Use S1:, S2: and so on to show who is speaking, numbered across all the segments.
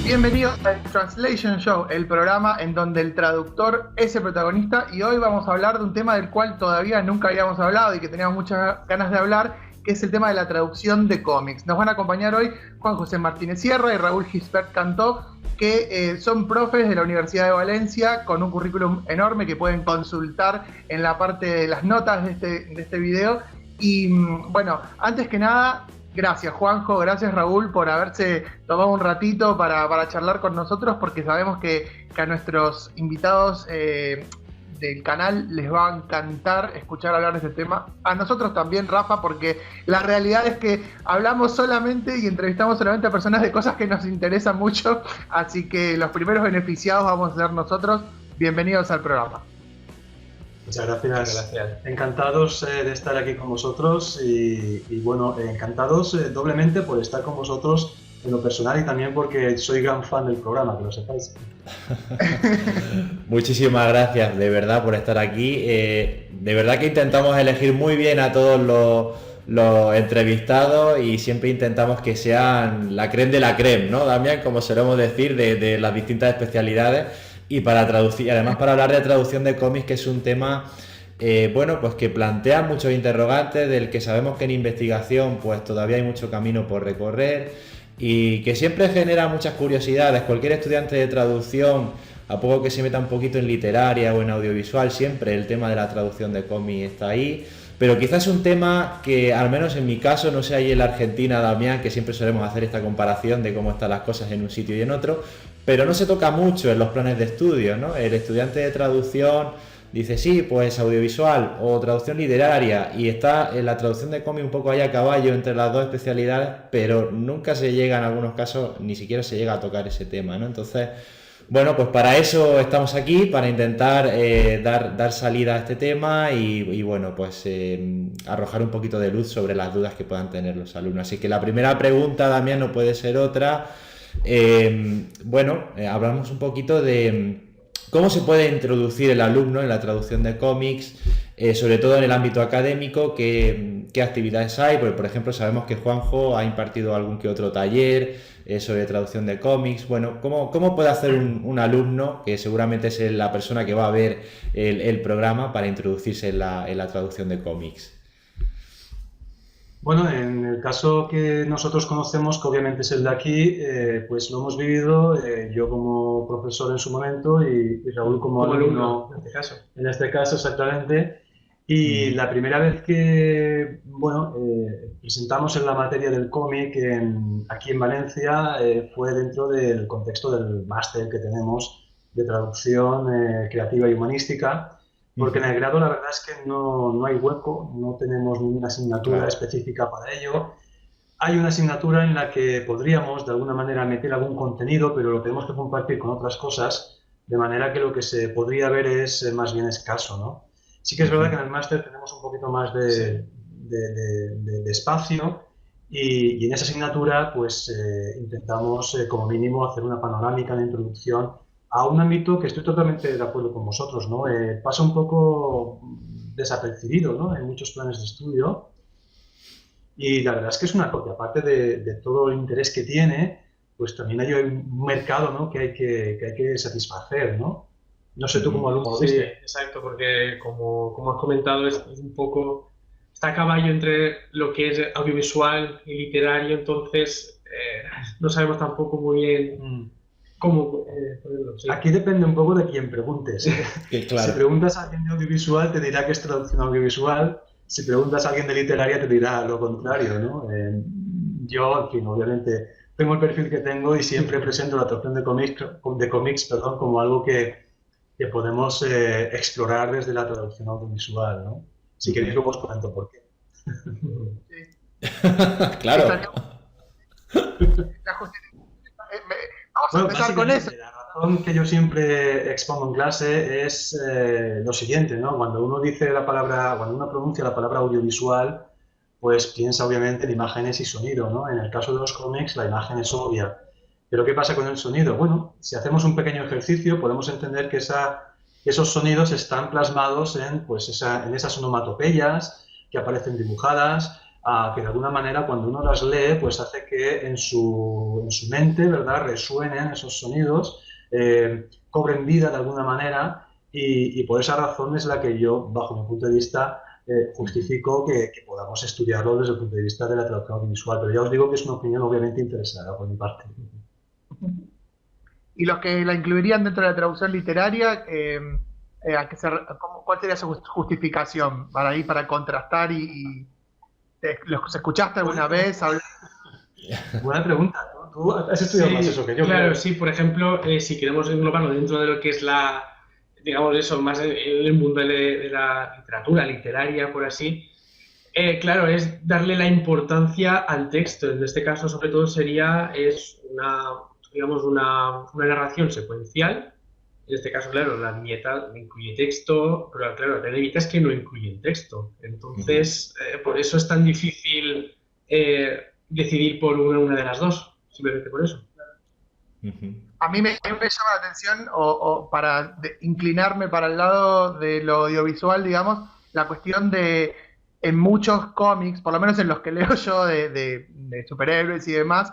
S1: Bienvenidos al Translation Show, el programa en donde el traductor es el protagonista, y hoy vamos a hablar de un tema del cual todavía nunca habíamos hablado y que teníamos muchas ganas de hablar, que es el tema de la traducción de cómics. Nos van a acompañar hoy Juan José Martínez Sierra y Raúl Gisbert Cantó, que son profes de la Universidad de Valencia con un currículum enorme que pueden consultar en la parte de las notas de este video. Y bueno, antes que nada, gracias Juanjo, gracias Raúl por haberse tomado un ratito para charlar con nosotros, porque sabemos que a nuestros invitados del canal les va a encantar escuchar hablar de este tema. A nosotros también, Rafa, porque la realidad es que hablamos solamente y entrevistamos solamente a personas de cosas que nos interesan mucho, así que los primeros beneficiados vamos a ser nosotros. Bienvenidos al programa.
S2: Muchas gracias. Encantados de estar aquí con vosotros y bueno, encantados doblemente por estar con vosotros en lo personal y también porque soy gran fan del programa, que lo sepáis.
S3: Muchísimas gracias, de verdad, por estar aquí. De verdad que intentamos elegir muy bien a todos los entrevistados y siempre intentamos que sean la crème de la crème, ¿no, Damián? Como solemos decir, de las distintas especialidades. Y para traducir, además para hablar de traducción de cómics, que es un tema bueno, pues que plantea muchos interrogantes, del que sabemos que en investigación pues todavía hay mucho camino por recorrer y que siempre genera muchas curiosidades. Cualquier estudiante de traducción, a poco que se meta un poquito en literaria o en audiovisual, siempre el tema de la traducción de cómics está ahí. Pero quizás es un tema que, al menos en mi caso, no sé ahí en la Argentina, Damián, que siempre solemos hacer esta comparación de cómo están las cosas en un sitio y en otro, pero no se toca mucho en los planes de estudio, ¿no? El estudiante de traducción dice, sí, pues audiovisual o traducción literaria, y está en la traducción de cómic un poco ahí a caballo entre las dos especialidades, pero nunca se llega, en algunos casos, ni siquiera se llega a tocar ese tema, ¿no? Entonces, bueno, pues para eso estamos aquí, para intentar dar salida a este tema y bueno, pues arrojar un poquito de luz sobre las dudas que puedan tener los alumnos. Así que la primera pregunta, Damián, no puede ser otra. Hablamos un poquito de cómo se puede introducir el alumno en la traducción de cómics, sobre todo en el ámbito académico, qué actividades hay. Porque, por ejemplo, sabemos que Juanjo ha impartido algún que otro taller sobre traducción de cómics. Bueno, ¿cómo puede hacer un alumno, que seguramente es la persona que va a ver el programa, para introducirse en la traducción de cómics?
S2: Bueno, en el caso que nosotros conocemos, que obviamente es el de aquí, pues lo hemos vivido, yo como profesor en su momento y Raúl como alumno en este caso exactamente. Y la primera vez que presentamos en la materia del cómic aquí en Valencia fue dentro del contexto del máster que tenemos de traducción creativa y humanística. Porque en el grado la verdad es que no hay hueco, no tenemos ninguna asignatura específica para ello. Hay una asignatura en la que podríamos de alguna manera meter algún contenido, pero lo tenemos que compartir con otras cosas, de manera que lo que se podría ver es más bien escaso, ¿no? Sí que es verdad que en el máster tenemos un poquito más de espacio y en esa asignatura pues intentamos como mínimo hacer una panorámica de introducción a un ámbito que estoy totalmente de acuerdo con vosotros, ¿no? Pasa un poco desapercibido, ¿no? En muchos planes de estudio y la verdad es que es una cosa, aparte de todo el interés que tiene, pues también hay un mercado, ¿no? que hay que satisfacer, ¿no? No sé tú cómo alumno lo viste.
S4: Sí, exacto, porque como has comentado es un poco, está a caballo entre lo que es audiovisual y literario, entonces no sabemos tampoco muy bien cómo ponerlo. Sí.
S2: Aquí depende un poco de quién preguntes.
S3: Claro.
S2: Si preguntas a alguien de audiovisual te dirá que es traducción audiovisual, si preguntas a alguien de literaria te dirá lo contrario, ¿no? Yo, en fin, obviamente tengo el perfil que tengo y siempre presento la traducción de cómics, como algo que podemos explorar desde la traducción audiovisual, ¿no? Si queréis luego os comento por qué.
S3: Claro.
S1: Vamos a empezar con eso.
S2: La razón que yo siempre expongo en clase es lo siguiente, ¿no? Cuando uno pronuncia la palabra audiovisual, pues piensa obviamente en imágenes y sonido, ¿no? En el caso de los cómics la imagen es obvia. Pero ¿qué pasa con el sonido? Bueno, si hacemos un pequeño ejercicio podemos entender que esos sonidos están plasmados en esas onomatopeyas que aparecen dibujadas, a que de alguna manera cuando uno las lee, pues hace que en su mente, ¿verdad?, resuenen esos sonidos, cobren vida de alguna manera, y por esa razón es la que yo, bajo mi punto de vista, justifico que podamos estudiarlo desde el punto de vista de la traducción audiovisual. Pero ya os digo que es una opinión obviamente interesada por mi parte.
S1: Y los que la incluirían dentro de la traducción literaria, ¿cuál sería su justificación para contrastar los escuchaste alguna vez?
S2: Buena pregunta. Tú has estudiado más eso que yo.
S4: Claro, sí, por ejemplo, si queremos englobarlo dentro de lo que es digamos eso, más en el mundo de la literatura literaria, por así, claro, es darle la importancia al texto. En este caso, sobre todo, es una narración secuencial. En este caso, claro, la viñeta incluye texto, pero claro, la televita es que no incluye texto. Entonces, por eso es tan difícil decidir por una de las dos, simplemente por eso.
S1: A mí me llama la atención, o para inclinarme para el lado de lo audiovisual, digamos, la cuestión de, en muchos cómics, por lo menos en los que leo yo de superhéroes y demás,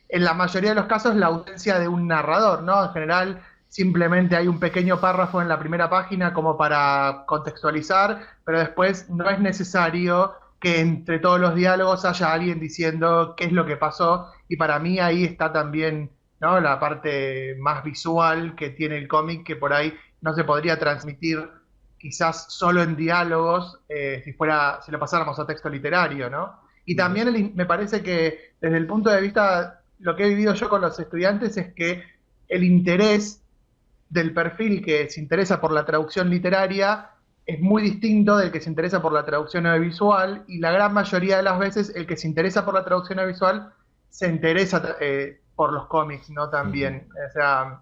S1: en la mayoría de los casos la ausencia de un narrador, ¿no? En general simplemente hay un pequeño párrafo en la primera página como para contextualizar, pero después no es necesario que entre todos los diálogos haya alguien diciendo qué es lo que pasó, y para mí ahí está también, ¿no?, la parte más visual que tiene el cómic, que por ahí no se podría transmitir quizás solo en diálogos si lo pasáramos a texto literario, ¿no? Y también me parece que desde el punto de vista, lo que he vivido yo con los estudiantes es que el interés del perfil que se interesa por la traducción literaria es muy distinto del que se interesa por la traducción audiovisual, y la gran mayoría de las veces el que se interesa por la traducción audiovisual se interesa por los cómics, ¿no? También. O sea,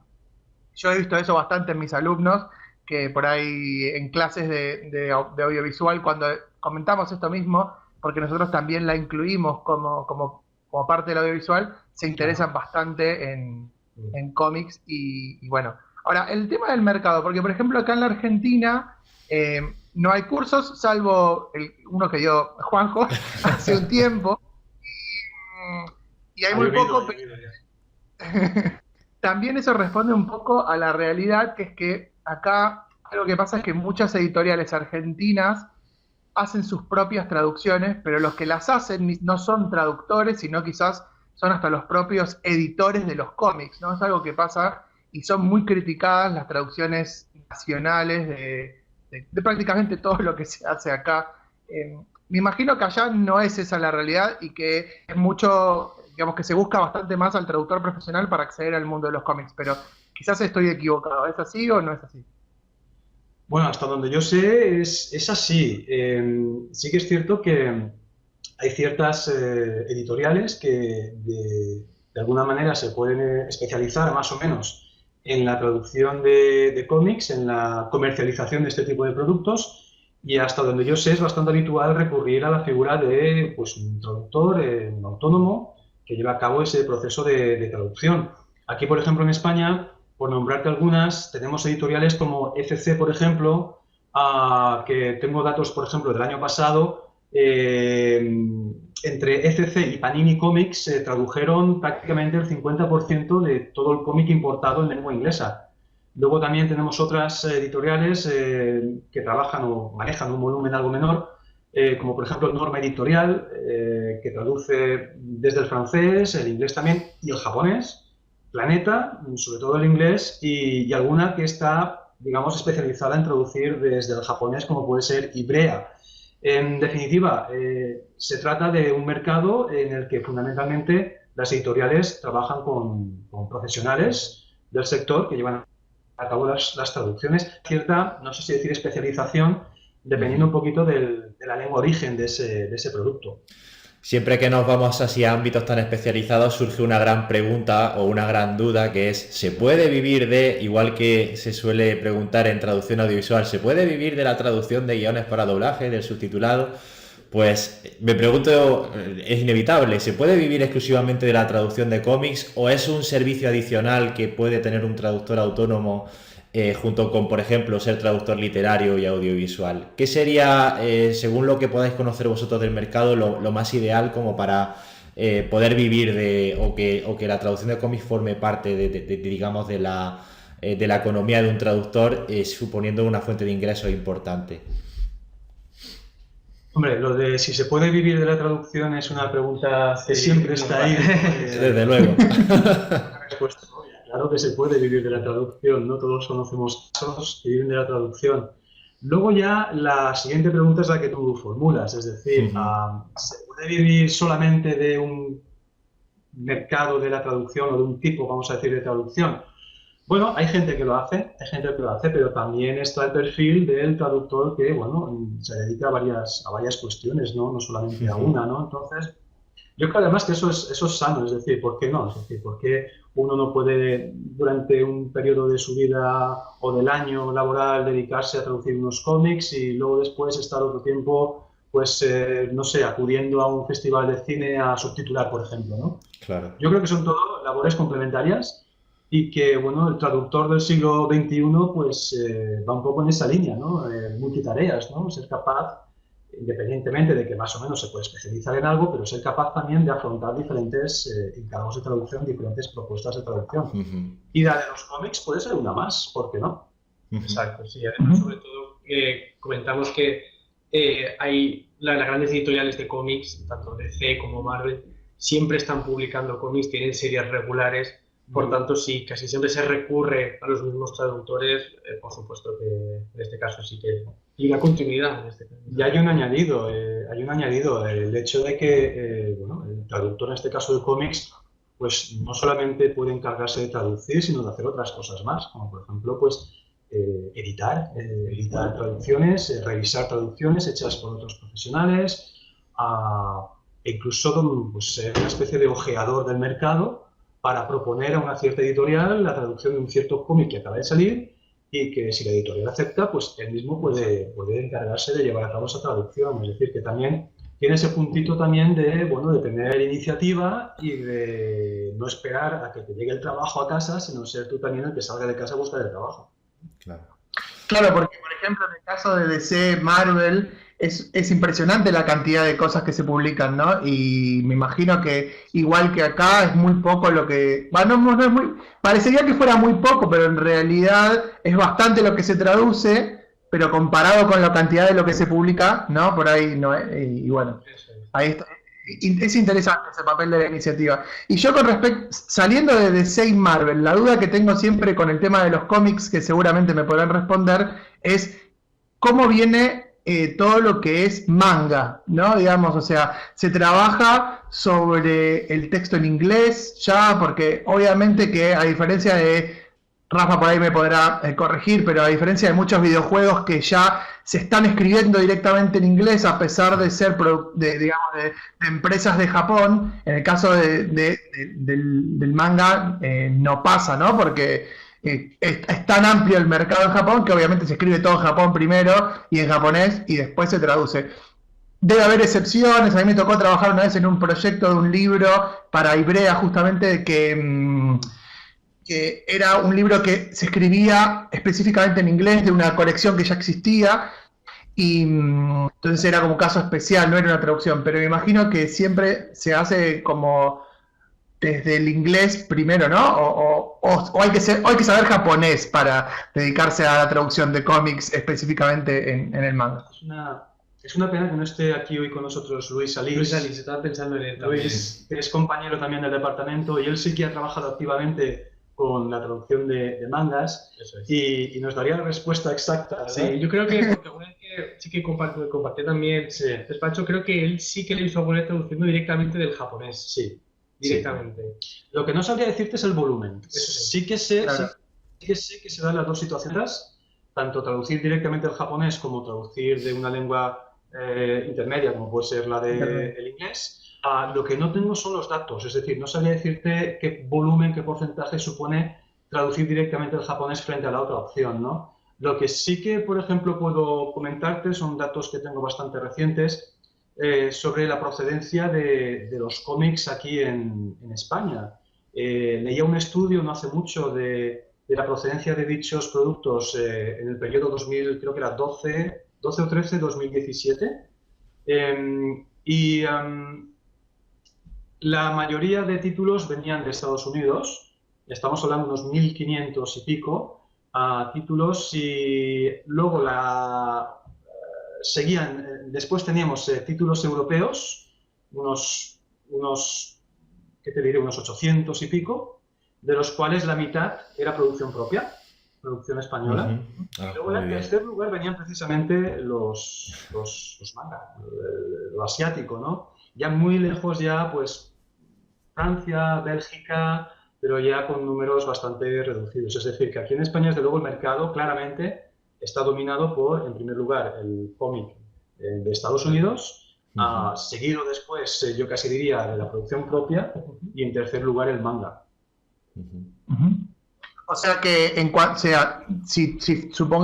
S1: yo he visto eso bastante en mis alumnos, que por ahí en clases de audiovisual, cuando comentamos esto mismo, porque nosotros también la incluimos como parte del audiovisual, se interesan bastante en cómics y bueno. Ahora, el tema del mercado, porque por ejemplo acá en la Argentina no hay cursos, salvo uno que dio Juanjo hace un tiempo, y hay muy poco. También eso responde un poco a la realidad, que es que acá algo que pasa es que muchas editoriales argentinas hacen sus propias traducciones, pero los que las hacen no son traductores, sino quizás son hasta los propios editores de los cómics, ¿no? Es algo que pasa, y son muy criticadas las traducciones nacionales de prácticamente todo lo que se hace acá. Me imagino que allá no es esa la realidad, y que es mucho, digamos, que se busca bastante más al traductor profesional para acceder al mundo de los cómics, pero quizás estoy equivocado. ¿Es así o no es así?
S2: Bueno, hasta donde yo sé es así. Sí que es cierto que hay ciertas editoriales que de alguna manera se pueden especializar más o menos en la traducción de cómics, en la comercialización de este tipo de productos, y hasta donde yo sé es bastante habitual recurrir a la figura de pues, un traductor, un autónomo, que lleva a cabo ese proceso de traducción. Aquí, por ejemplo, en España, por nombrarte algunas, tenemos editoriales como FC, por ejemplo, que tengo datos, por ejemplo, del año pasado. Entre FC y Panini Comics se tradujeron prácticamente el 50% de todo el cómic importado en lengua inglesa. Luego también tenemos otras editoriales que trabajan o manejan un volumen algo menor, como por ejemplo Norma Editorial, que traduce desde el francés, el inglés también y el japonés. Planeta, sobre todo el inglés, y alguna que está, digamos, especializada en traducir desde el japonés, como puede ser Ibrea. En definitiva, se trata de un mercado en el que fundamentalmente las editoriales trabajan con profesionales del sector que llevan a cabo las traducciones. Cierta, no sé si decir especialización, dependiendo un poquito de la lengua origen de ese producto.
S3: Siempre que nos vamos hacia ámbitos tan especializados surge una gran pregunta o una gran duda, que es, ¿se puede vivir igual que se suele preguntar en traducción audiovisual, ¿se puede vivir de la traducción de guiones para doblaje, del subtitulado? Pues me pregunto, es inevitable, ¿se puede vivir exclusivamente de la traducción de cómics o es un servicio adicional que puede tener un traductor autónomo junto con, por ejemplo, ser traductor literario y audiovisual. ¿Qué sería, según lo que podáis conocer vosotros del mercado, lo más ideal como para poder vivir o que la traducción de cómics forme parte digamos, de la economía de un traductor, suponiendo una fuente de ingresos importante?
S2: Hombre, lo de si se puede vivir de la traducción es una pregunta que siempre está ahí.
S3: Desde luego.
S2: Respuesta obvia. Claro que se puede vivir de la traducción, no todos conocemos casos que viven de la traducción. Luego ya la siguiente pregunta es la que tú formulas, es decir, ¿se puede vivir solamente de un mercado de la traducción o de un tipo, vamos a decir, de traducción? Bueno, hay gente que lo hace, pero también está el perfil del traductor que, bueno, se dedica a varias cuestiones, ¿no? No solamente a una, ¿no? Entonces, yo creo además que eso es sano, es decir, ¿por qué no? Es decir, ¿por qué uno no puede durante un periodo de su vida o del año laboral dedicarse a traducir unos cómics y luego después estar otro tiempo, pues, no sé, acudiendo a un festival de cine a subtitular, por ejemplo, ¿no?
S3: Claro.
S2: Yo creo que son todo labores complementarias y que, bueno, el traductor del siglo XXI, pues, va un poco en esa línea, ¿no? Multitareas, ¿no? Ser capaz, independientemente de que más o menos se puede especializar en algo, pero ser capaz también de afrontar diferentes encargos de traducción, diferentes propuestas de traducción. Y la de los cómics puede ser una más, ¿por qué no?
S4: Exacto, sí. Además, sobre todo, comentamos que hay las grandes editoriales de cómics, tanto DC como Marvel, siempre están publicando cómics, tienen series regulares. Por tanto, sí, casi siempre se recurre a los mismos traductores, por supuesto que en este caso sí que... Y la continuidad en este caso.
S2: Y hay un añadido, el hecho de que, bueno, el traductor en este caso de cómics, pues no solamente puede encargarse de traducir, sino de hacer otras cosas más, como por ejemplo, pues editar traducciones, revisar traducciones hechas por otros profesionales, e incluso pues, ser una especie de ojeador del mercado para proponer a una cierta editorial la traducción de un cierto cómic que acaba de salir y que si la editorial acepta, pues él mismo puede encargarse de llevar a cabo esa traducción. Es decir, que también tiene ese puntito también de, bueno, de tener iniciativa y de no esperar a que te llegue el trabajo a casa, sino ser tú también el que salga de casa a buscar el trabajo.
S1: Claro, porque por ejemplo en el caso de DC, Marvel, es impresionante la cantidad de cosas que se publican, ¿no? Y me imagino que igual que acá es muy poco lo que... Bueno, no es muy... Parecería que fuera muy poco, pero en realidad es bastante lo que se traduce, pero comparado con la cantidad de lo que se publica, ¿no? Por ahí no es... Y bueno, ahí está. Es interesante ese papel de la iniciativa. Y yo con respecto, saliendo de DC y Marvel, la duda que tengo siempre con el tema de los cómics, que seguramente me podrán responder, es cómo viene todo lo que es manga, ¿no? Digamos, o sea, se trabaja sobre el texto en inglés ya, porque obviamente que a diferencia de... Rafa por ahí me podrá corregir, pero a diferencia de muchos videojuegos que ya se están escribiendo directamente en inglés a pesar de ser de empresas de Japón, en el caso del manga no pasa, ¿no? Porque es tan amplio el mercado en Japón que obviamente se escribe todo en Japón primero y en japonés y después se traduce. Debe haber excepciones. A mí me tocó trabajar una vez en un proyecto de un libro para Ibrea justamente que era un libro que se escribía específicamente en inglés de una colección que ya existía y entonces era como caso especial, no era una traducción, pero me imagino que siempre se hace como desde el inglés primero, ¿no? O hay que saber japonés para dedicarse a la traducción de cómics específicamente en el manga.
S2: Es una pena que no esté aquí hoy con nosotros Luis Alís.
S4: Luis Alís, estaba pensando en él también.
S2: Luis es compañero también del departamento y él sí que ha trabajado activamente con la traducción de mangas y nos daría la respuesta exacta, ¿verdad?
S4: Sí, yo creo que, porque alguna vez que sí que compartí también despacho, creo que él sí que le hizo alguna vez traduciendo directamente del japonés.
S2: Sí.
S4: Directamente.
S2: Sí. Lo que no sabría decirte es el volumen.
S4: Eso
S2: sí que sé que se dan las dos situaciones, tanto traducir directamente del japonés como traducir de una lengua intermedia, como puede ser la del inglés. Lo que no tengo son los datos, es decir, no sabría decirte qué volumen, qué porcentaje supone traducir directamente del japonés frente a la otra opción, ¿no? Lo que sí que, por ejemplo, puedo comentarte son datos que tengo bastante recientes sobre la procedencia de los cómics aquí en España. Leía un estudio no hace mucho de de la procedencia de dichos productos en el periodo 2000, creo que era 12 o 13, 2017. La mayoría de títulos venían de Estados Unidos, estamos hablando de unos 1.500 y pico títulos, y luego después teníamos títulos europeos, ¿qué te diré? Unos 800 y pico, de los cuales la mitad era producción propia, producción española. Y luego en tercer lugar venían precisamente los manga, lo asiático, ¿no? Ya muy lejos ya, pues, Francia, Bélgica, pero ya con números bastante reducidos. Es decir, que aquí en España, desde luego, el mercado claramente está dominado por, en primer lugar, el cómic de Estados Unidos, seguido después, yo casi diría, de la producción propia, y en tercer lugar, el manga.
S1: O sea que,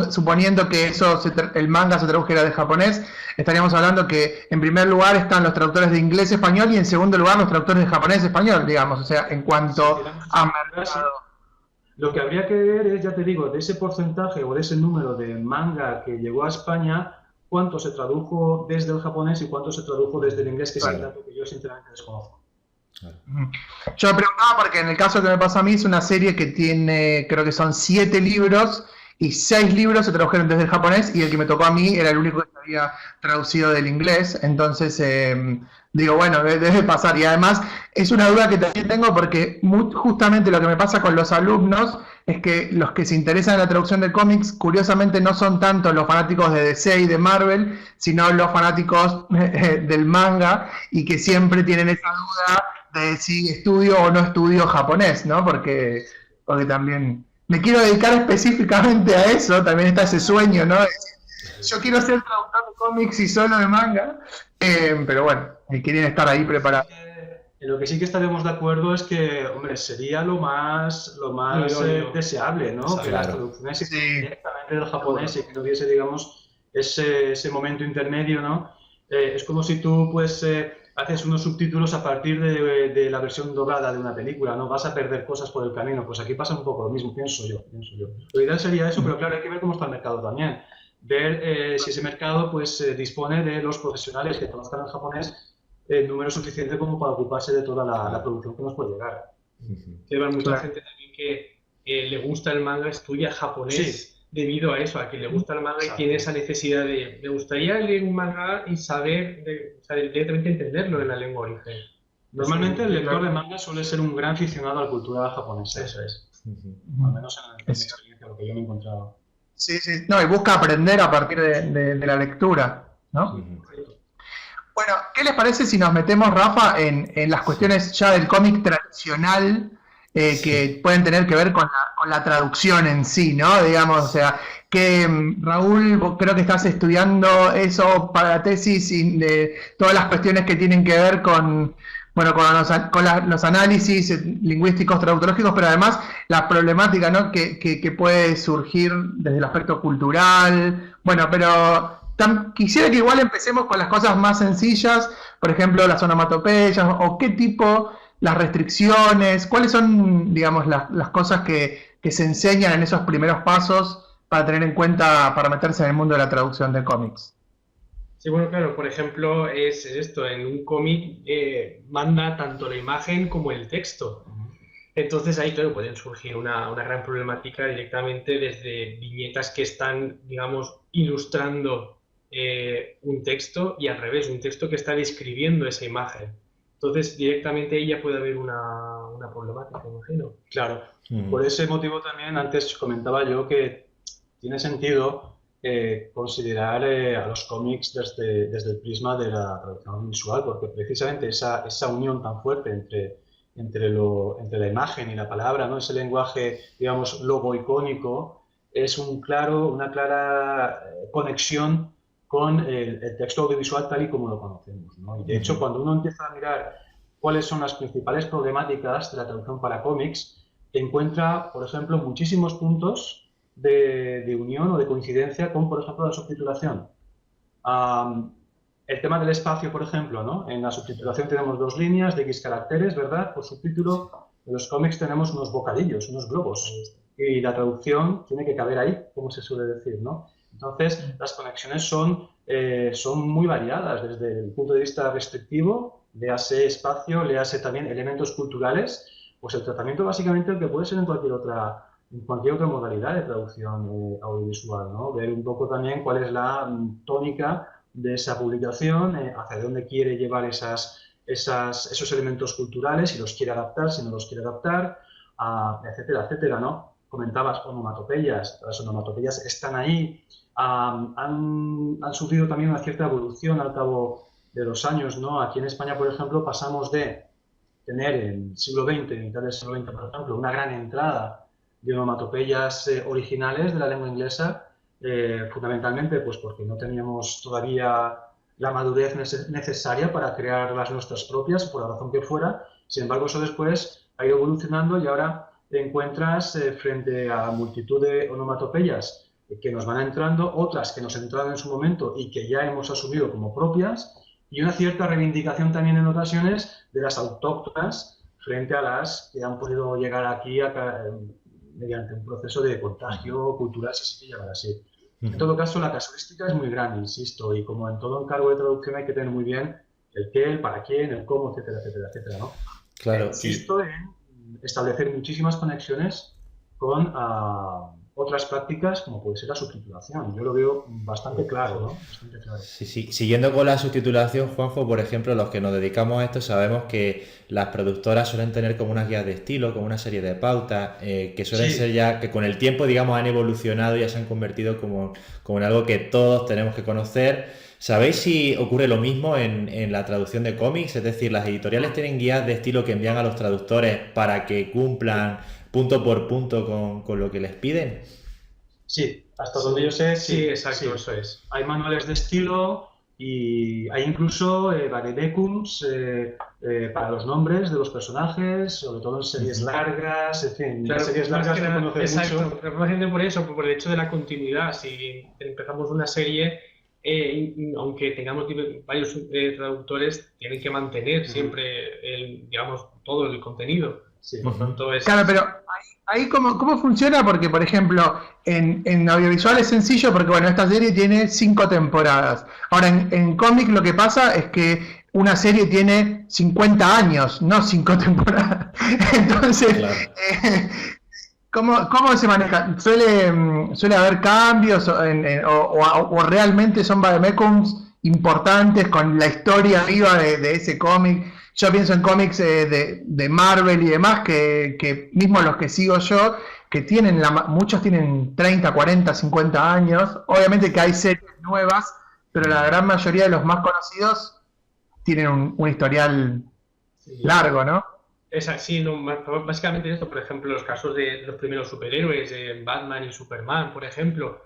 S1: suponiendo que el manga se tradujera de japonés, estaríamos hablando que en primer lugar están los traductores de inglés-español y en segundo lugar los traductores de japonés-español, digamos. O sea, en cuanto a mercado.
S2: Lo que habría que ver es, ya te digo, de ese porcentaje o de ese número de manga que llegó a España, cuánto se tradujo desde el japonés y cuánto se tradujo desde el inglés, que es el dato que yo sinceramente desconozco.
S1: Yo me preguntaba porque en el caso que me pasó a mí es una serie que tiene, creo que son 7 libros y 6 libros se tradujeron desde el japonés y el que me tocó a mí era el único que se había traducido del inglés. Entonces digo, bueno, debe pasar. Y además es una duda que también tengo porque justamente lo que me pasa con los alumnos es que los que se interesan en la traducción de cómics curiosamente no son tanto los fanáticos de DC y de Marvel, sino los fanáticos del manga, y que siempre tienen esa duda de si estudio o no estudio japonés, ¿no? Porque también me quiero dedicar específicamente a eso, también está ese sueño, ¿no? Yo quiero ser traductor de cómics y solo de manga, pero bueno, quieren estar ahí preparados.
S2: En lo que sí que estaremos de acuerdo es que, hombre, sería lo más deseable, ¿no?
S3: Claro.
S2: Que las traducciones directamente del japonés y que no hubiese, digamos, ese momento intermedio, ¿no? Es como si tú, pues, haces unos subtítulos a partir de la versión doblada de una película, ¿no? Vas a perder cosas por el camino. Pues aquí pasa un poco lo mismo, pienso yo. Lo ideal sería eso, pero claro, hay que ver cómo está el mercado también. Ver si ese mercado, pues, dispone de los profesionales que conozcan el japonés el número suficiente como para ocuparse de toda la producción que nos puede llegar.
S4: Lleva mucha gente también que le gusta el manga, estudia japonés debido a eso, a que le gusta el manga y tiene esa necesidad de me gustaría leer un manga y saber, directamente entenderlo en la lengua origen.
S2: Normalmente el lector de manga suele ser un gran aficionado a la cultura japonesa. Eso es. Al menos en mi experiencia, lo que yo me he encontrado.
S1: Sí. No, y busca aprender a partir de la lectura, ¿no? Bueno, ¿qué les parece si nos metemos, Rafa, en las cuestiones ya del cómic tradicional que pueden tener que ver con la traducción en sí, ¿no? Digamos, o sea, que Raúl, vos creo que estás estudiando eso para la tesis y de todas las cuestiones que tienen que ver con los análisis lingüísticos traductológicos, pero además la problemática, ¿no? que puede surgir desde el aspecto cultural. Bueno, pero quisiera que igual empecemos con las cosas más sencillas, por ejemplo, las onomatopeyas, o qué tipo, las restricciones, cuáles son, digamos, las cosas que se enseñan en esos primeros pasos para tener en cuenta, para meterse en el mundo de la traducción de cómics.
S4: Sí, bueno, claro, por ejemplo, es esto, en un cómic manda tanto la imagen como el texto. Entonces ahí, claro, pueden surgir una gran problemática directamente desde viñetas que están, digamos, ilustrando un texto y al revés, un texto que está describiendo esa imagen. Entonces, directamente ahí ya puede haber una problemática, imagino.
S2: Claro, por ese motivo también antes comentaba yo que tiene sentido considerar a los cómics desde el prisma de la traducción visual, porque precisamente esa unión tan fuerte entre la imagen y la palabra, ¿no? Ese lenguaje, digamos, logoicónico, es una clara conexión con el texto audiovisual tal y como lo conocemos, ¿no? Y de hecho, cuando uno empieza a mirar cuáles son las principales problemáticas de la traducción para cómics, encuentra, por ejemplo, muchísimos puntos de unión o de coincidencia con, por ejemplo, la subtitulación. El tema del espacio, por ejemplo, ¿no? En la subtitulación tenemos 2 líneas de X caracteres, ¿verdad? Por subtítulo, en los cómics tenemos unos bocadillos, unos globos. y la traducción tiene que caber ahí, como se suele decir, ¿no? Entonces, las conexiones son muy variadas desde el punto de vista restrictivo, léase espacio, léase también elementos culturales, pues el tratamiento básicamente el que puede ser en cualquier otra modalidad de traducción audiovisual, ¿no? Ver un poco también cuál es la tónica de esa publicación, hacia dónde quiere llevar esos elementos culturales, si los quiere adaptar, si no los quiere adaptar, etcétera, etcétera, ¿no? Comentabas onomatopeyas, las onomatopeyas están ahí, han sufrido también una cierta evolución al cabo de los años, ¿no? Aquí en España, por ejemplo, pasamos de tener en el siglo XX, en mitad del siglo XX, por ejemplo, una gran entrada de onomatopeyas originales de la lengua inglesa, fundamentalmente pues porque no teníamos todavía la madurez necesaria para crear las nuestras propias, por la razón que fuera. Sin embargo, eso después ha ido evolucionando y ahora te encuentras frente a multitud de onomatopeyas que nos van entrando, otras que nos entraron en su momento y que ya hemos asumido como propias, y una cierta reivindicación también en ocasiones de las autóctonas frente a las que han podido llegar aquí mediante un proceso de contagio cultural, si se quiere llamar así. En todo caso, la casuística es muy grande, insisto, y como en todo encargo de traducción hay que tener muy bien el qué, el para quién, el cómo, etcétera, etcétera, etcétera, ¿no?
S3: Claro.
S2: Insisto en establecer muchísimas conexiones con otras prácticas, como puede ser la subtitulación. Yo lo veo bastante claro, ¿no? Bastante claro.
S3: Sí. Siguiendo con la subtitulación, Juanjo, por ejemplo, los que nos dedicamos a esto sabemos que las productoras suelen tener como unas guías de estilo, como una serie de pautas, que suelen ser ya, que con el tiempo, digamos, han evolucionado y ya se han convertido como en algo que todos tenemos que conocer. ¿Sabéis si ocurre lo mismo en la traducción de cómics? Es decir, las editoriales tienen guías de estilo que envían a los traductores para que cumplan punto por punto con lo que les piden.
S2: Sí, hasta donde yo sé,
S4: sí, exacto, eso es.
S2: Hay manuales de estilo y hay incluso vademecums para los nombres de los personajes, sobre todo en series largas, en fin,
S4: claro,
S2: series largas que conoces mucho.
S4: Exacto, pero por eso, por el hecho de la continuidad. Si empezamos una serie, aunque tengamos varios traductores, tienen que mantener siempre, digamos, todo el contenido.
S2: Sí.
S4: Por tanto,
S1: Claro, pero ahí cómo funciona, porque por ejemplo, en audiovisual es sencillo, porque bueno, esta serie tiene 5 temporadas. Ahora, en cómic lo que pasa es que una serie tiene 50 años, no 5 temporadas. Entonces, claro. ¿Cómo se maneja? ¿Suele haber cambios o realmente son vademecums importantes con la historia arriba de ese cómic? Yo pienso en cómics de Marvel y demás, que mismo los que sigo yo, que muchos tienen 30, 40, 50 años. Obviamente que hay series nuevas, pero la gran mayoría de los más conocidos tienen un historial largo, ¿no?
S4: Sí, no, básicamente esto, por ejemplo, los casos de los primeros superhéroes, Batman y Superman, por ejemplo,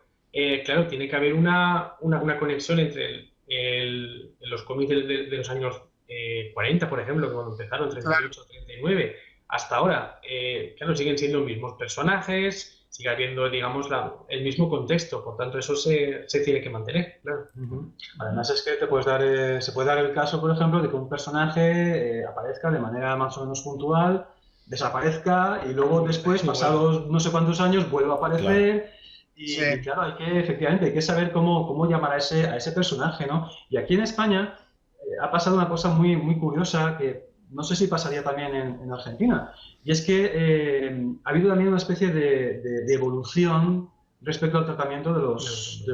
S4: claro, tiene que haber una conexión entre los cómics de los años 40, por ejemplo, que cuando empezaron, 38, 39, hasta ahora, claro, siguen siendo los mismos personajes, sigue habiendo, digamos, el mismo contexto, por tanto, eso se tiene que mantener, claro.
S2: Además es que se puede dar el caso, por ejemplo, de que un personaje aparezca de manera más o menos puntual, desaparezca y luego después, pasados no sé cuántos años, vuelva a aparecer. Claro. Y claro, efectivamente, hay que saber cómo llamar a ese personaje, ¿no? Y aquí en España ha pasado una cosa muy, muy curiosa que no sé si pasaría también en Argentina, y es que ha habido también una especie de evolución respecto al tratamiento de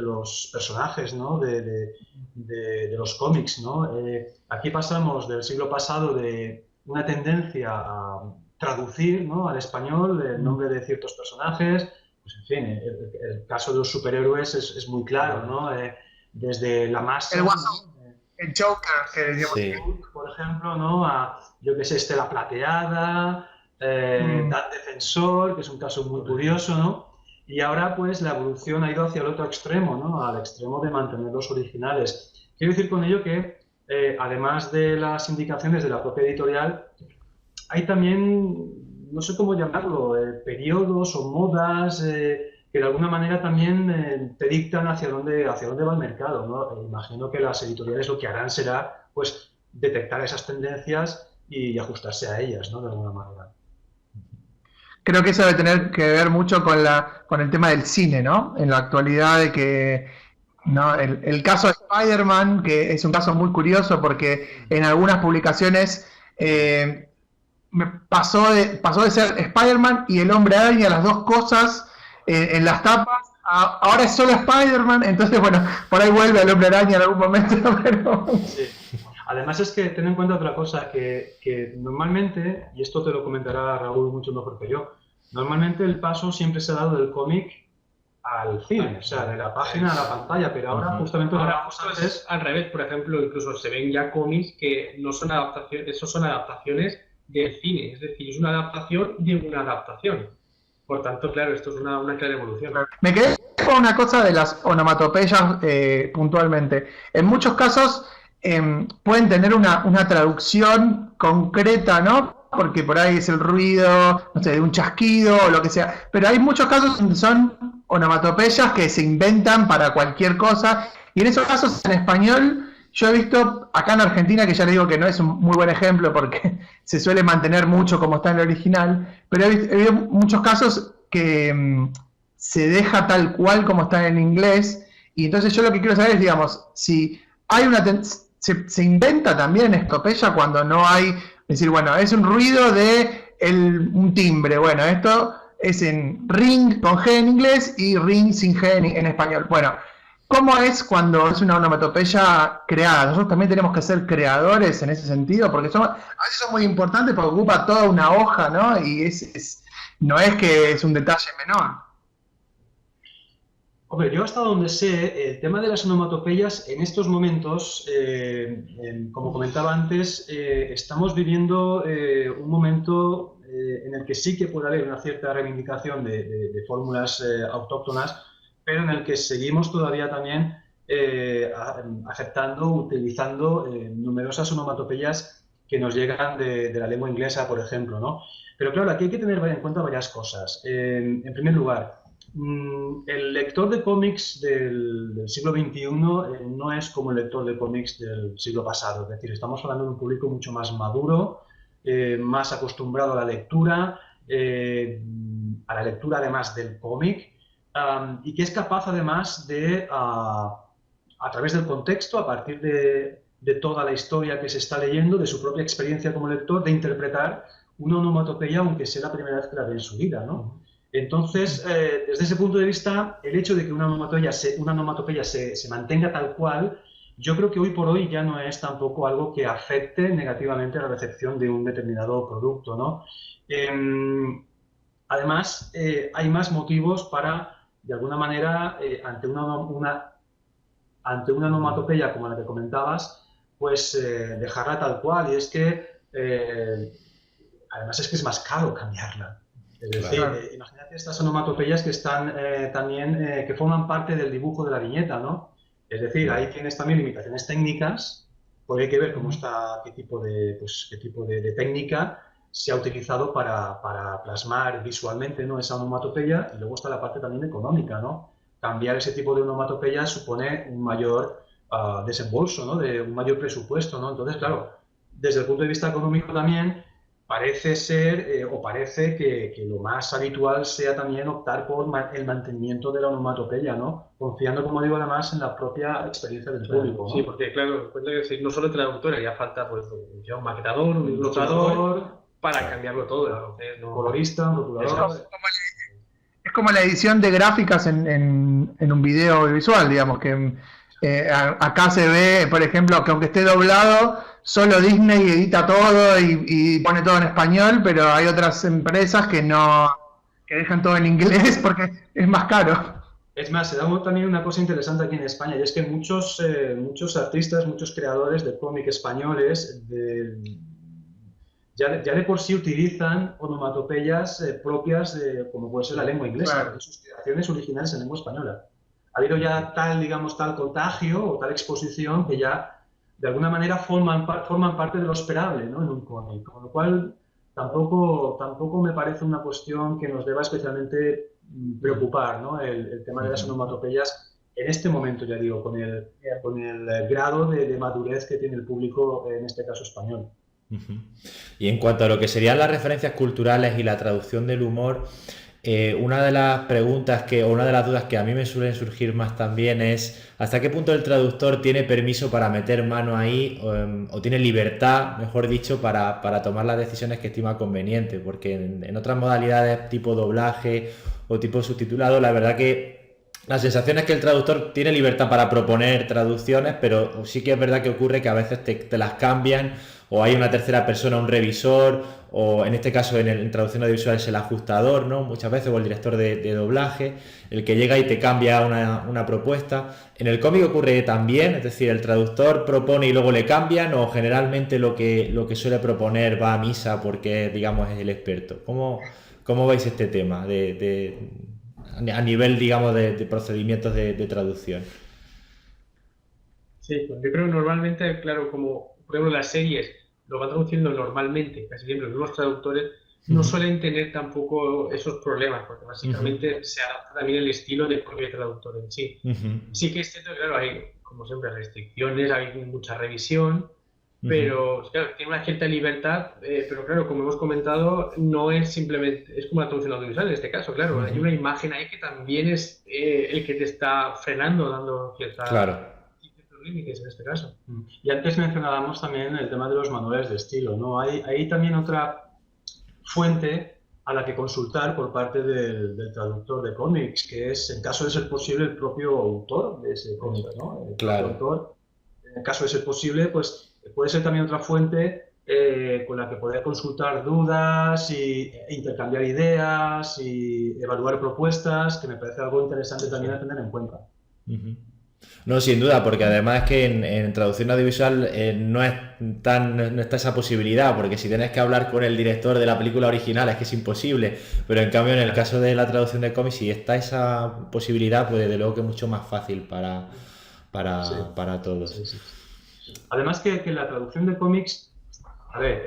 S2: los personajes, ¿no? de los cómics, ¿no? Aquí pasamos del siglo pasado de una tendencia a traducir, ¿no?, al español el nombre de ciertos personajes. Pues en fin, el caso de los superhéroes es muy claro, ¿no? Desde la masa,
S1: el Joker, que
S2: digamos, por ejemplo, ¿no?, a, yo que sé, Estela Plateada, Dan Defensor, que es un caso muy curioso, ¿no? Y ahora, pues, la evolución ha ido hacia el otro extremo, ¿no?, al extremo de mantener los originales. Quiero decir con ello que, además de las indicaciones de la propia editorial, hay también, no sé cómo llamarlo, periodos o modas que de alguna manera también te dictan hacia dónde va el mercado, ¿no? Imagino que las editoriales lo que harán será, pues, detectar esas tendencias y ajustarse a ellas, ¿no?, de alguna manera.
S1: Creo que eso debe tener que ver mucho con el tema del cine, ¿no? En la actualidad de que, ¿no? El caso de Spider-Man, que es un caso muy curioso porque en algunas publicaciones pasó de ser Spider-Man y el Hombre Araña, las dos cosas en las tapas. Ahora es solo Spider-Man, entonces, bueno, por ahí vuelve el Hombre Araña en algún momento, pero...
S2: Sí. Además es que ten en cuenta otra cosa, que normalmente, y esto te lo comentará Raúl mucho mejor que yo, normalmente el paso siempre se ha dado del cómic al cine, o sea, de la página a la pantalla, pero ahora justamente
S4: es al revés. Por ejemplo, incluso se ven ya cómics que no son adaptaciones, esos son adaptaciones del cine, es decir, es una adaptación de una adaptación. Por tanto, claro, esto es una clara evolución.
S1: Me quedé con una cosa de las onomatopeyas puntualmente. En muchos casos pueden tener una traducción concreta, ¿no? Porque por ahí es el ruido, no sé, de un chasquido o lo que sea. Pero hay muchos casos donde son onomatopeyas que se inventan para cualquier cosa. Y en esos casos, en español, yo he visto acá en Argentina, que ya le digo que no es un muy buen ejemplo porque se suele mantener mucho como está en el original, pero he visto muchos casos que se deja tal cual como está en inglés. Y entonces yo lo que quiero saber es, digamos, si hay se inventa también estopeya cuando no hay, decir, bueno, es un ruido de un timbre, bueno, esto es en ring con G en inglés y ring sin G en español. Bueno, ¿cómo es cuando es una onomatopeya creada? Nosotros también tenemos que ser creadores en ese sentido, porque a veces son muy importantes porque ocupa toda una hoja, ¿no? Y no es que es un detalle menor.
S2: Hombre, yo hasta donde sé, el tema de las onomatopeyas en estos momentos, como comentaba antes, estamos viviendo un momento en el que sí que puede haber una cierta reivindicación de fórmulas autóctonas, pero en el que seguimos todavía también aceptando, utilizando numerosas onomatopeyas que nos llegan de la lengua inglesa, por ejemplo, ¿no? Pero claro, aquí hay que tener en cuenta varias cosas. En primer lugar, el lector de cómics del siglo XXI no es como el lector de cómics del siglo pasado, es decir, estamos hablando de un público mucho más maduro, más acostumbrado a la lectura además del cómic, y que es capaz además de, a través del contexto, a partir de toda la historia que se está leyendo, de su propia experiencia como lector, de interpretar una onomatopeya, aunque sea la primera vez que la ve en su vida, ¿no? Entonces, desde ese punto de vista, el hecho de que una onomatopeya se mantenga tal cual, yo creo que hoy por hoy ya no es tampoco algo que afecte negativamente a la recepción de un determinado producto, ¿no? Además, hay más motivos para, de alguna manera, ante una onomatopeya como la que comentabas, pues dejarla tal cual. Y es que, además, es que es más caro cambiarla. Es decir, imagínate estas onomatopeyas que están también, que forman parte del dibujo de la viñeta, ¿no? Es decir, ahí tienes también limitaciones técnicas, porque hay que ver cómo está, qué tipo de técnica se ha utilizado para plasmar visualmente, ¿no?, esa onomatopeya, y luego está la parte también económica, ¿no? Cambiar ese tipo de onomatopeya supone un mayor desembolso, ¿no?, de un mayor presupuesto, ¿no? Entonces, claro, desde el punto de vista económico también, parece ser, o parece que lo más habitual sea también optar por el mantenimiento de la onomatopeya, ¿no? Confiando, como digo, además en la propia experiencia del público, ¿no?
S4: Sí, porque claro, cuenta que no solo traductor, haría falta pues ya un maquetador, un ilustrador, para cambiarlo todo. Entonces,
S2: colorista, un rotulador.
S1: Es como la edición de gráficas en un video audiovisual, digamos, que acá se ve, por ejemplo, que aunque esté doblado, solo Disney edita todo y pone todo en español, pero hay otras empresas que dejan todo en inglés porque es más caro.
S2: Es más, se da también una cosa interesante aquí en España, y es que muchos artistas, muchos creadores de cómic españoles, ya de por sí utilizan onomatopeyas propias como puede ser la lengua inglesa, de sus creaciones originales en lengua española. Ha habido ya tal contagio o tal exposición que ya de alguna manera forman parte de lo esperable, ¿no?, en un cómic, con lo cual tampoco me parece una cuestión que nos deba especialmente preocupar, ¿no?, el tema de las onomatopeyas en este momento, ya digo, con el grado de madurez que tiene el público, en este caso español.
S3: Ujú. Y en cuanto a lo que serían las referencias culturales y la traducción del humor, una de las preguntas o una de las dudas que a mí me suelen surgir más también es hasta qué punto el traductor tiene permiso para meter mano ahí o tiene libertad, mejor dicho, para tomar las decisiones que estima conveniente, porque en otras modalidades tipo doblaje o tipo subtitulado, la verdad que la sensación es que el traductor tiene libertad para proponer traducciones, pero sí que es verdad que ocurre que a veces te las cambian o hay una tercera persona, un revisor, o en este caso en traducción audiovisual es el ajustador, ¿no? Muchas veces, o el director de doblaje, el que llega y te cambia una propuesta. En el cómic ocurre también, es decir, el traductor propone y luego le cambian, o generalmente lo que suele proponer va a misa porque, digamos, es el experto. ¿Cómo veis este tema a nivel, digamos, de procedimientos de traducción?
S4: Sí, pues yo creo que normalmente, claro, como por ejemplo las series lo van traduciendo normalmente, casi siempre los mismos traductores, no suelen tener tampoco esos problemas, porque básicamente se adapta también el estilo del propio traductor en sí. Sí que es cierto que, claro, hay, como siempre, restricciones, hay mucha revisión, pero claro, tiene una cierta libertad, pero claro, como hemos comentado, no es simplemente, es como la traducción audiovisual en este caso, claro, hay una imagen ahí que también es el que te está frenando, dando cierta...
S3: Claro.
S4: límites en este caso.
S2: Y antes mencionábamos también el tema de los manuales de estilo, ¿no? Hay también otra fuente a la que consultar por parte del traductor de cómics, que es, en caso de ser posible, el propio autor de ese cómic, ¿no?
S3: Claro.
S2: Autor, en caso de ser posible, pues puede ser también otra fuente con la que poder consultar dudas e intercambiar ideas y evaluar propuestas, que me parece algo interesante también a tener en cuenta.
S3: No, sin duda, porque además es que en traducción audiovisual no está esa posibilidad, porque si tienes que hablar con el director de la película original es que es imposible, pero en cambio en el caso de la traducción de cómics, si está esa posibilidad, pues desde luego que es mucho más fácil para todos.
S2: Sí. Además que la traducción de cómics, a ver,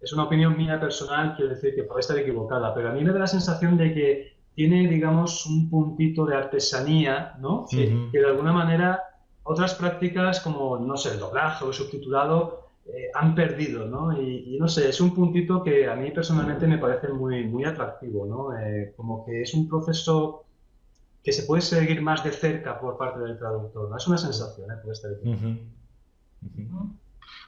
S2: es una opinión mía personal, quiero decir que puede estar equivocada, pero a mí me da la sensación de que tiene, digamos, un puntito de artesanía, ¿no? Sí. Que de alguna manera otras prácticas como, no sé, el doblaje o el subtitulado han perdido, ¿no? Y no sé, es un puntito que a mí personalmente me parece muy, muy atractivo, ¿no? Como que es un proceso que se puede seguir más de cerca por parte del traductor, ¿no? Es una sensación, puede estar equivocada.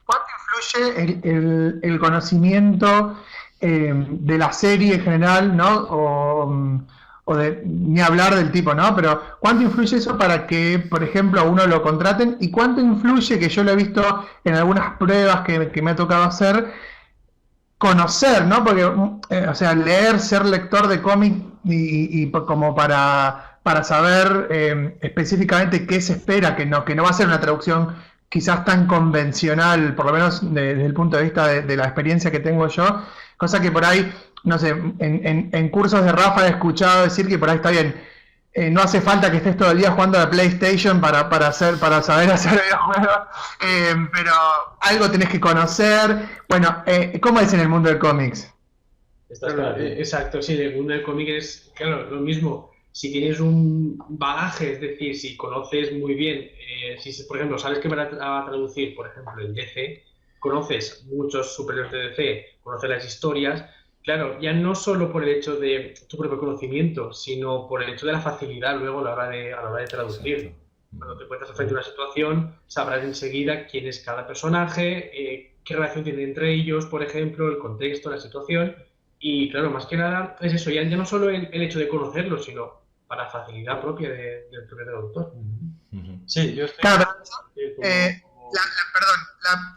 S1: ¿Cuánto influye el conocimiento de la serie en general, ¿no? O de ni hablar del tipo, ¿no? Pero ¿cuánto influye eso para que, por ejemplo, a uno lo contraten? ¿Y cuánto influye, que yo lo he visto en algunas pruebas que me ha tocado hacer, conocer, ¿no? Porque, o sea, leer, ser lector de cómic y como para saber específicamente qué se espera, que no va a ser una traducción quizás tan convencional, por lo menos desde el punto de vista de la experiencia que tengo yo, cosa que por ahí, no sé, en cursos de Rafa he escuchado decir que por ahí está bien, no hace falta que estés todo el día jugando a la PlayStation para saber hacer videojuegos, pero algo tenés que conocer. Bueno, ¿cómo es en el mundo del cómics?
S4: Claro, exacto, sí, el mundo del cómic es, claro, lo mismo. Si tienes un bagaje, es decir, si conoces muy bien, si por ejemplo sabes que van a traducir, por ejemplo, el DC, conoces muchos superhéroes de DC, conoces las historias, claro, ya no solo por el hecho de tu propio conocimiento, sino por el hecho de la facilidad luego a la hora de traducir. Cuando te encuentras frente a una situación, sabrás enseguida quién es cada personaje, qué relación tiene entre ellos, por ejemplo, el contexto, la situación. Y claro, más que nada es eso, ya no solo el hecho de conocerlo, sino para facilidad propia del propio traductor.
S2: Sí, yo estoy...
S1: Claro,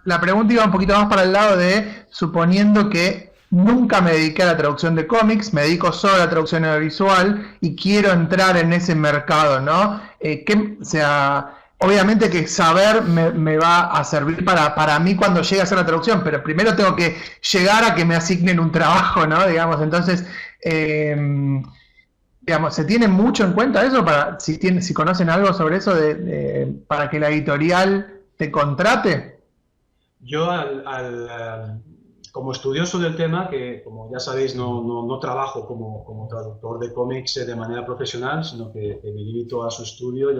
S1: la pregunta iba un poquito más para el lado de, suponiendo que nunca me dediqué a la traducción de cómics, me dedico solo a la traducción audiovisual y quiero entrar en ese mercado, ¿no? O sea, obviamente que saber me va a servir para mí cuando llegue a hacer la traducción, pero primero tengo que llegar a que me asignen un trabajo, ¿no? Digamos, entonces, digamos, ¿se tiene mucho en cuenta eso? Si conocen algo sobre eso para que la editorial te contrate.
S2: Yo como estudioso del tema, que como ya sabéis no trabajo como traductor de cómics de manera profesional, sino que me limito a su estudio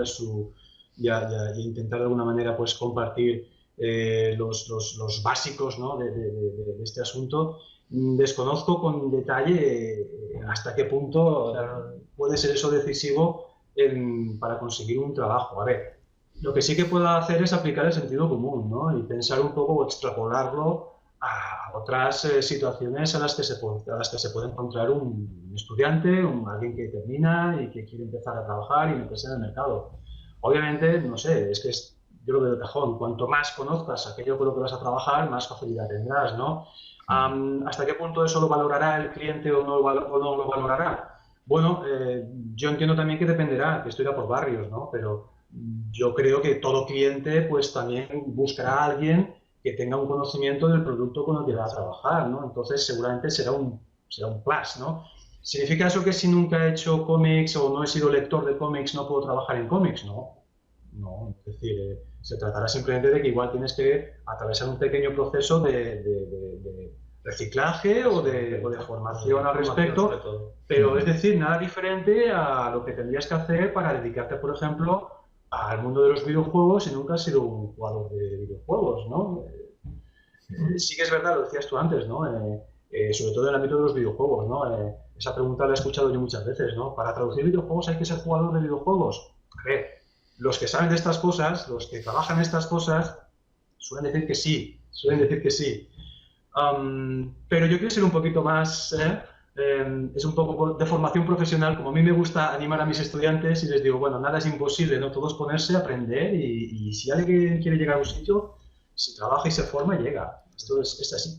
S2: y a intentar de alguna manera pues compartir los básicos, ¿no? de este asunto. Desconozco con detalle hasta qué punto puede ser eso decisivo para conseguir un trabajo. A ver, lo que sí que puedo hacer es aplicar el sentido común, ¿no? Y pensar un poco o extrapolarlo a otras situaciones a las que se puede encontrar un estudiante, alguien que termina y que quiere empezar a trabajar y meterse en el mercado. Obviamente, no sé, yo lo veo de cajón. Cuanto más conozcas aquello con lo que vas a trabajar, más facilidad tendrás, ¿no? ¿Hasta qué punto eso lo valorará el cliente o no lo valorará? Bueno, yo entiendo también que dependerá, que esto irá por barrios, ¿no? Pero yo creo que todo cliente pues también buscará a alguien que tenga un conocimiento del producto con el que va a trabajar, ¿no? Entonces seguramente será un plus, ¿no? ¿Significa eso que si nunca he hecho cómics o no he sido lector de cómics no puedo trabajar en cómics? No, es decir, se tratará simplemente de que igual tienes que atravesar un pequeño proceso de reciclaje o de formación al respecto, pero es decir, nada diferente a lo que tendrías que hacer para dedicarte, por ejemplo, al mundo de los videojuegos si nunca has sido un jugador de videojuegos, ¿no? Sí que es verdad, lo decías tú antes, ¿no? Sobre todo en el ámbito de los videojuegos, ¿no? Esa pregunta la he escuchado yo muchas veces, ¿no? ¿Para traducir videojuegos hay que ser jugador de videojuegos? A ver, los que saben de estas cosas, los que trabajan estas cosas, suelen decir que sí, pero yo quiero ser un poquito más, es un poco de formación profesional, como a mí me gusta animar a mis estudiantes y les digo, bueno, nada es imposible, ¿no? Todo es ponerse a aprender y si alguien quiere llegar a un sitio, si trabaja y se forma, llega. Esto es así.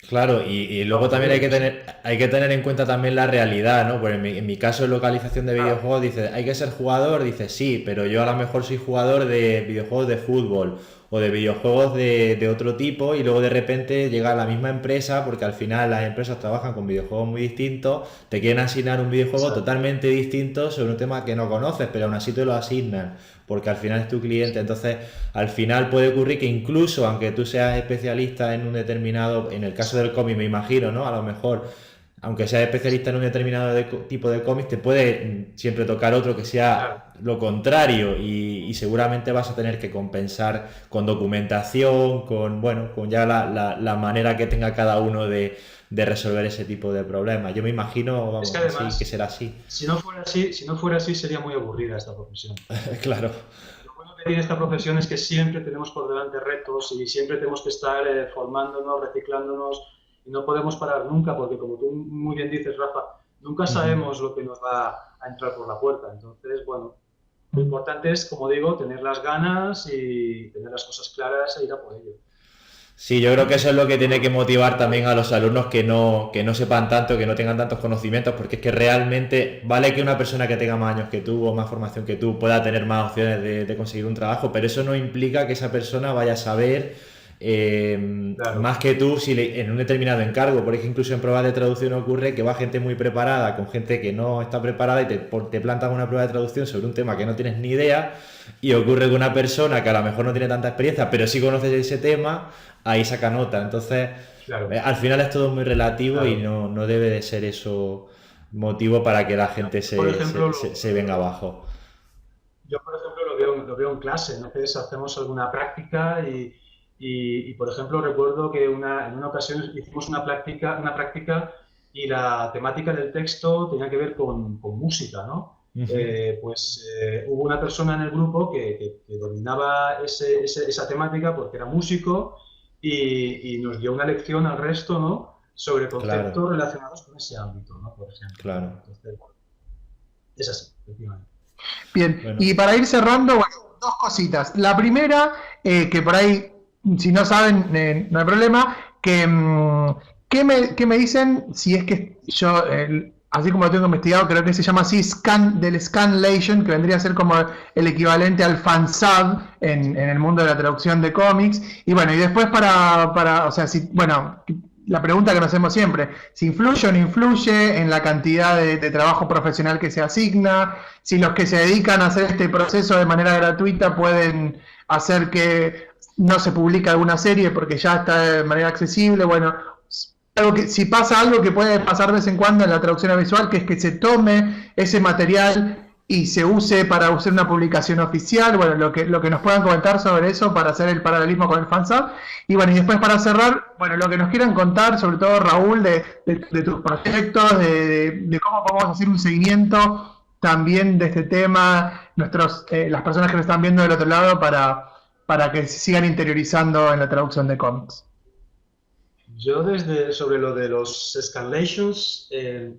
S3: Claro, y luego también hay que tener en cuenta también la realidad, ¿no? Pues en mi caso, en localización de videojuegos, dice, ¿hay que ser jugador? Dice, sí, pero yo a lo mejor soy jugador de videojuegos de fútbol o de videojuegos de otro tipo y luego de repente llega a la misma empresa, porque al final las empresas trabajan con videojuegos muy distintos, te quieren asignar un videojuego totalmente distinto sobre un tema que no conoces, pero aún así te lo asignan, porque al final es tu cliente. Entonces al final puede ocurrir que incluso aunque tú seas especialista en un determinado, en el caso del cómic me imagino, ¿no? A lo mejor aunque seas especialista en un determinado tipo de cómics, te puede siempre tocar otro que sea lo contrario y seguramente vas a tener que compensar con documentación, con ya la manera que tenga cada uno de resolver ese tipo de problemas. Yo me imagino, vamos,
S2: que además,
S3: que será así.
S2: Si no fuera así sería muy aburrida esta profesión.
S3: Claro.
S2: Lo bueno que tiene esta profesión es que siempre tenemos por delante retos y siempre tenemos que estar formándonos, reciclándonos. Y no podemos parar nunca, porque como tú muy bien dices, Rafa, nunca sabemos lo que nos va a entrar por la puerta. Entonces, bueno, lo importante es, como digo, tener las ganas y tener las cosas claras e ir a por ello.
S3: Sí, yo creo que eso es lo que tiene que motivar también a los alumnos que no sepan tanto, que no tengan tantos conocimientos, porque es que realmente vale que una persona que tenga más años que tú o más formación que tú pueda tener más opciones de conseguir un trabajo, pero eso no implica que esa persona vaya a saber más que tú en un determinado encargo, porque incluso en pruebas de traducción ocurre que va gente muy preparada con gente que no está preparada y te plantan una prueba de traducción sobre un tema que no tienes ni idea y ocurre que una persona que a lo mejor no tiene tanta experiencia pero sí conoce ese tema, ahí saca nota. Entonces al final es todo muy relativo y no debe de ser eso motivo para que la gente se venga abajo.
S2: Yo por ejemplo lo veo en clase, ¿no? Hacemos alguna práctica y, por ejemplo, recuerdo que en una ocasión hicimos una práctica y la temática del texto tenía que ver con música, ¿no? Hubo una persona en el grupo que dominaba esa temática porque era músico y nos dio una lección al resto, ¿no? Sobre conceptos relacionados con ese ámbito, ¿no? Por ejemplo.
S3: Claro.
S2: Entonces, es así, efectivamente.
S1: Bien, y para ir cerrando, dos cositas. La primera, que por ahí, si no saben, no hay problema, ¿qué me dicen si es que yo, así como lo tengo investigado, creo que se llama así, del Scanlation, que vendría a ser como el equivalente al fansub en el mundo de la traducción de cómics? Y bueno, y después o sea, la pregunta que nos hacemos siempre, si influye o no influye en la cantidad de trabajo profesional que se asigna, si los que se dedican a hacer este proceso de manera gratuita pueden hacer que no se publica alguna serie porque ya está de manera accesible. Bueno, si pasa algo que puede pasar de vez en cuando en la traducción visual, que es que se tome ese material y se use para usar una publicación oficial. Bueno, lo que nos puedan comentar sobre eso para hacer el paralelismo con el fansub. Y bueno, y después para cerrar, bueno, lo que nos quieran contar, sobre todo Raúl, de tus proyectos, de cómo podemos hacer un seguimiento también de este tema, las personas que nos están viendo del otro lado, para que se sigan interiorizando en la traducción de cómics.
S2: Yo sobre lo de los scanlations,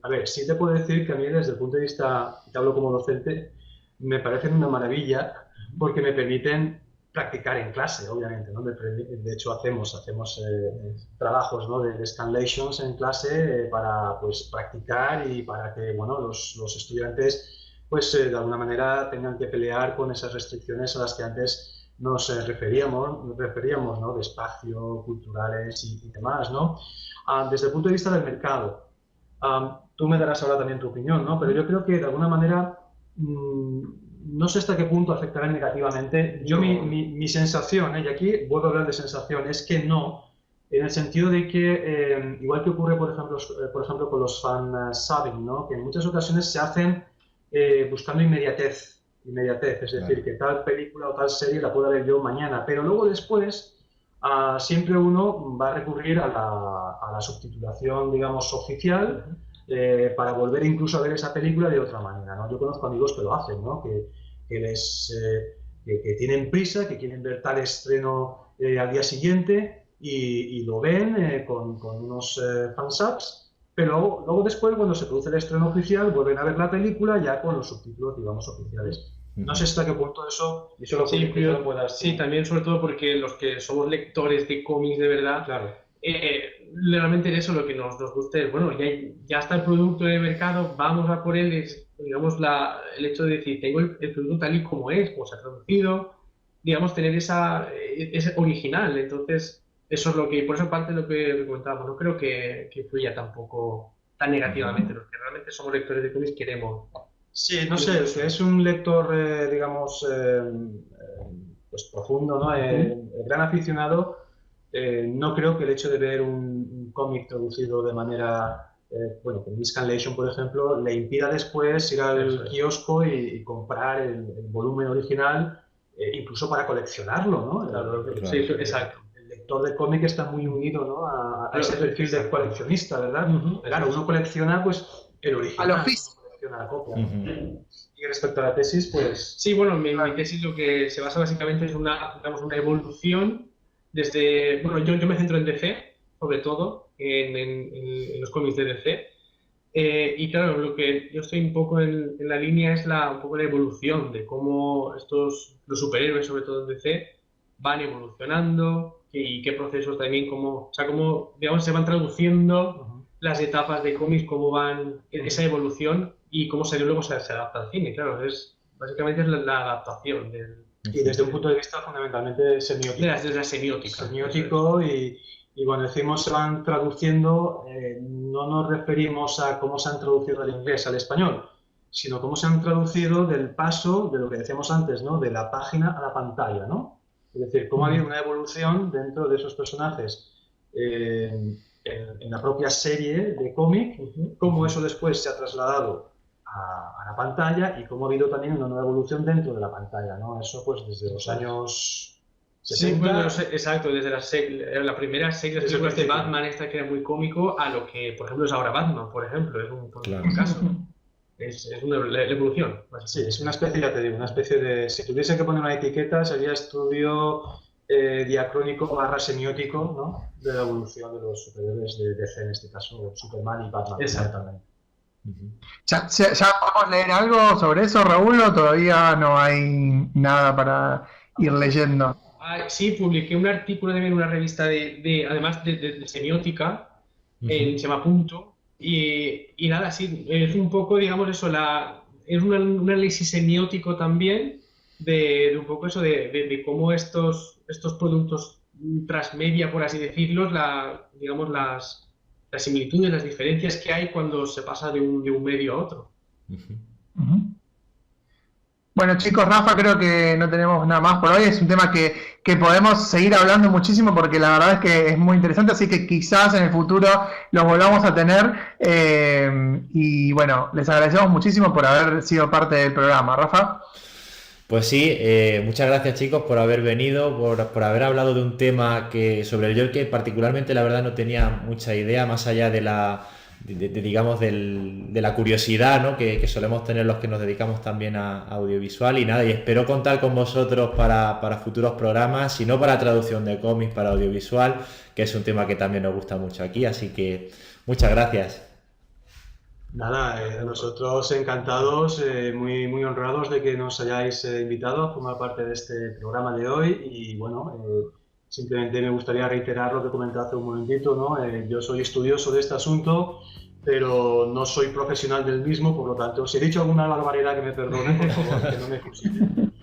S2: a ver, sí te puedo decir que a mí desde el punto de vista, te hablo como docente, me parecen una maravilla porque me permiten practicar en clase, obviamente, ¿no? De hecho hacemos trabajos, ¿no? de scanlations en clase para pues practicar y para que, bueno, los estudiantes pues de alguna manera tengan que pelear con esas restricciones a las que antes nos referíamos, ¿no? De espacio, culturales y demás, ¿no? Desde el punto de vista del mercado, tú me darás ahora también tu opinión, ¿no? Pero yo creo que de alguna manera, no sé hasta qué punto afectará negativamente. Yo mi sensación, y aquí vuelvo a hablar de sensación, es que no, en el sentido de que, igual que ocurre, por ejemplo con los fan-subbing, ¿no? Que en muchas ocasiones se hacen buscando inmediatez, es decir, que tal película o tal serie la pueda ver yo mañana, pero luego después siempre uno va a recurrir a la subtitulación, digamos, oficial, para volver incluso a ver esa película de otra manera, ¿no? Yo conozco amigos que lo hacen, ¿no? Que tienen prisa, que quieren ver tal estreno al día siguiente y lo ven con unos fansubs. Pero luego después, cuando se produce el estreno oficial, vuelven a ver la película ya con los subtítulos, digamos, oficiales. No sé hasta qué punto eso lo puedas...
S4: Sí, también sobre todo porque los que somos lectores de cómics de verdad,
S2: claro.
S4: Realmente eso lo que nos gusta es, bueno, ya está el producto en el mercado, vamos a por él, digamos, el hecho de decir, tengo el producto tal y como se ha traducido, digamos, tener ese original, entonces... Eso es por eso parte de lo que comentábamos, no creo que influya tampoco tan negativamente. Los que realmente somos lectores de cómics queremos.
S2: Sí, no sé, el que es un lector, digamos, pues profundo, ¿no? El gran aficionado, no creo que el hecho de ver un cómic traducido de manera, bueno, con scanlation, por ejemplo, le impida después ir al kiosco y comprar el volumen original, incluso para coleccionarlo, ¿no?
S4: Claro, sí, exacto.
S2: El lector de cómic está muy unido, ¿no? a ese perfil del coleccionista, ¿verdad? Claro, uno colecciona pues el original,
S1: a lo físico.
S2: Colecciona la copia. Y respecto a la tesis, pues...
S4: Sí, bueno, mi tesis lo que se basa básicamente es una evolución desde... Bueno, yo me centro en DC, sobre todo, en los cómics de DC. Y claro, lo que yo estoy un poco en la línea es un poco la evolución de cómo los superhéroes, sobre todo en DC, van evolucionando y qué procesos también, cómo digamos, se van traduciendo las etapas de cómics, cómo van esa evolución y cómo luego se adapta al cine. Claro, básicamente es la adaptación
S2: y desde un punto de vista fundamentalmente semiótico.
S4: Desde la semiótica.
S2: Semiótico y cuando decimos se van traduciendo, no nos referimos a cómo se han traducido del inglés al español, sino cómo se han traducido del paso de lo que decíamos antes, ¿no? De la página a la pantalla, ¿no? Es decir, cómo ha habido una evolución dentro de esos personajes en la propia serie de cómic, cómo eso después se ha trasladado a la pantalla y cómo ha habido también una nueva evolución dentro de la pantalla, ¿no? Eso pues desde los años 60.
S4: Sí, bueno, exacto, desde la primera serie de películas de Batman, esta que era muy cómico, a lo que, por ejemplo, es ahora Batman, por ejemplo, es un caso. Es una evolución.
S2: Sí, es una especie, ya te digo, una especie de... Si tuviese que poner una etiqueta, sería estudio diacrónico / semiótico, ¿no? De la evolución de los superhéroes de DC, en este caso Superman y Batman.
S4: Exactamente.
S1: ¿Ya podemos leer algo sobre eso, Raúl, o todavía no hay nada para ir leyendo?
S4: Sí, publiqué un artículo en una revista además de semiótica, se llama Punto. Y nada, sí, es un poco, digamos, eso, es un análisis semiótico también de un poco eso de cómo estos productos transmedia, por así decirlo, digamos, las similitudes, las diferencias que hay cuando se pasa de un medio a otro.
S1: Bueno, chicos, Rafa, creo que no tenemos nada más por hoy. Es un tema que podemos seguir hablando muchísimo porque la verdad es que es muy interesante, así que quizás en el futuro los volvamos a tener. Y bueno, les agradecemos muchísimo por haber sido parte del programa. Rafa.
S3: Pues sí, muchas gracias chicos por haber venido, por haber hablado de un tema sobre el que particularmente la verdad no tenía mucha idea, más allá de digamos de la curiosidad, ¿no? que solemos tener los que nos dedicamos también a audiovisual, y nada, y espero contar con vosotros para futuros programas, si no para traducción de cómics, para audiovisual, que es un tema que también nos gusta mucho aquí, así que muchas gracias.
S2: Nada, nosotros encantados, muy, muy honrados de que nos hayáis invitado a formar parte de este programa de hoy, y bueno, simplemente me gustaría reiterar lo que comenté hace un momentito, ¿no? Yo soy estudioso de este asunto, pero no soy profesional del mismo, por lo tanto, si he dicho alguna barbaridad, que me perdonen, por favor, que no me fusilen.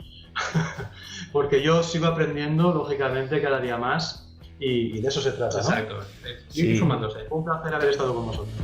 S2: Porque yo sigo aprendiendo, lógicamente, cada día más, y de eso se trata, ¿no?
S4: Exacto.
S3: Sí.
S4: Sumándose.
S2: Un placer haber estado con vosotros.